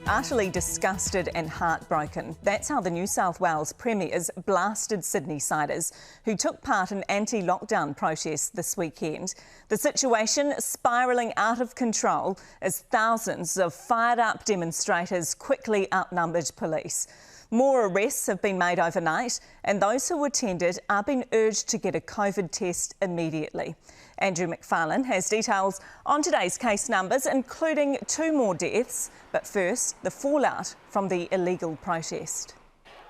Utterly disgusted and heartbroken. That's how the New South Wales Premier's blasted Sydney-siders who took part in anti-lockdown protests this weekend. The situation spiralling out of control as thousands of fired-up demonstrators quickly outnumbered police. More arrests have been made overnight, and those who attended are being urged to get a COVID test immediately. Andrew McFarlane has details on today's case numbers, including 2 more deaths. But first, the fallout from the illegal protest.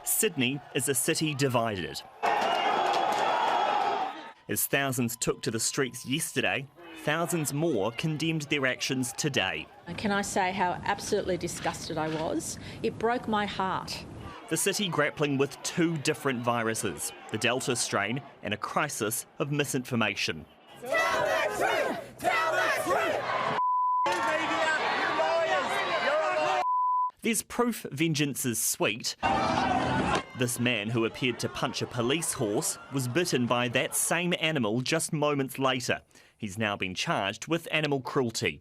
Sydney is a city divided. As thousands took to the streets yesterday, thousands more condemned their actions today. Can I say how absolutely disgusted I was? It broke my heart. The city grappling with 2 different viruses, the Delta strain and a crisis of misinformation. Tell the truth! Tell the truth! There's proof vengeance is sweet. This man who appeared to punch a police horse was bitten by that same animal just moments later. He's now been charged with animal cruelty.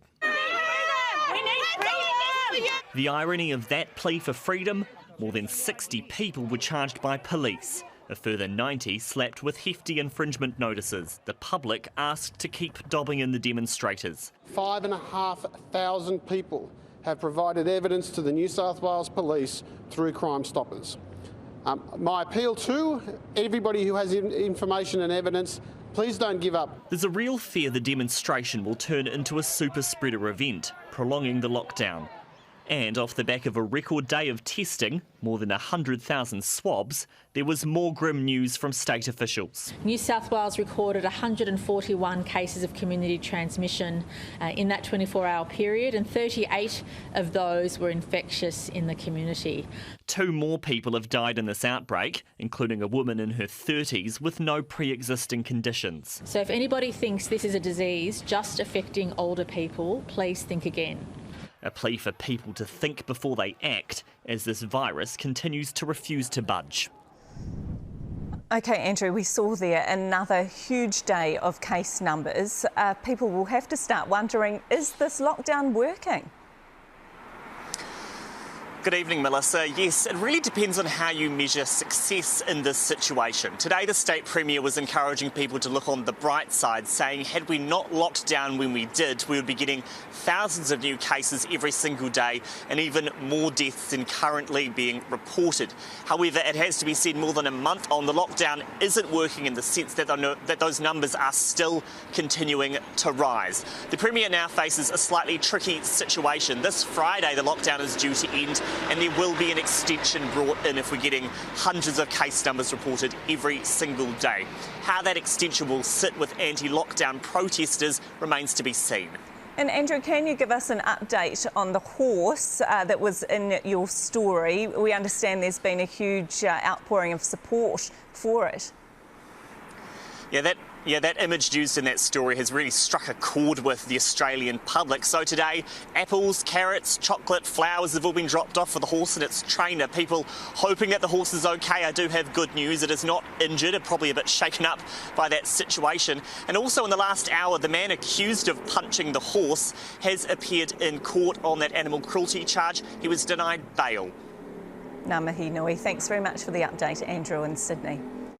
The irony of that plea for freedom, more than 60 people were charged by police. A further 90 slapped with hefty infringement notices. The public asked to keep dobbing in the demonstrators. 5,500 people have provided evidence to the New South Wales Police through Crime Stoppers. My appeal to everybody who has information and evidence, please don't give up. There's a real fear the demonstration will turn into a super spreader event, prolonging the lockdown. And off the back of a record day of testing, more than 100,000 swabs, there was more grim news from state officials. New South Wales recorded 141 cases of community transmission in that 24-hour period, and 38 of those were infectious in the community. 2 more people have died in this outbreak, including a woman in her 30s with no pre-existing conditions. So if anybody thinks this is a disease just affecting older people, please think again. A plea for people to think before they act as this virus continues to refuse to budge. OK, Andrew, we saw there another huge day of case numbers. People will have to start wondering, is this lockdown working? Good evening, Melissa. Yes, it really depends on how you measure success in this situation. Today, the State Premier was encouraging people to look on the bright side, saying had we not locked down when we did, we would be getting thousands of new cases every single day and even more deaths than currently being reported. However, it has to be said more than a month on, the lockdown isn't working in the sense that those numbers are still continuing to rise. The Premier now faces a slightly tricky situation. This Friday, the lockdown is due to end, and there will be an extension brought in if we're getting hundreds of case numbers reported every single day. How that extension will sit with anti-lockdown protesters remains to be seen. And Andrew, can you give us an update on the horse that was in your story? We understand there's been a huge outpouring of support for it. Yeah, that image used in that story has really struck a chord with the Australian public. So today, apples, carrots, chocolate, flowers have all been dropped off for the horse and its trainer. People hoping that the horse is okay. I do have good news. It is not injured, and probably a bit shaken up by that situation. And also in the last hour, the man accused of punching the horse has appeared in court on that animal cruelty charge. He was denied bail. Ngā mihi nui. Thanks very much for the update, Andrew in Sydney.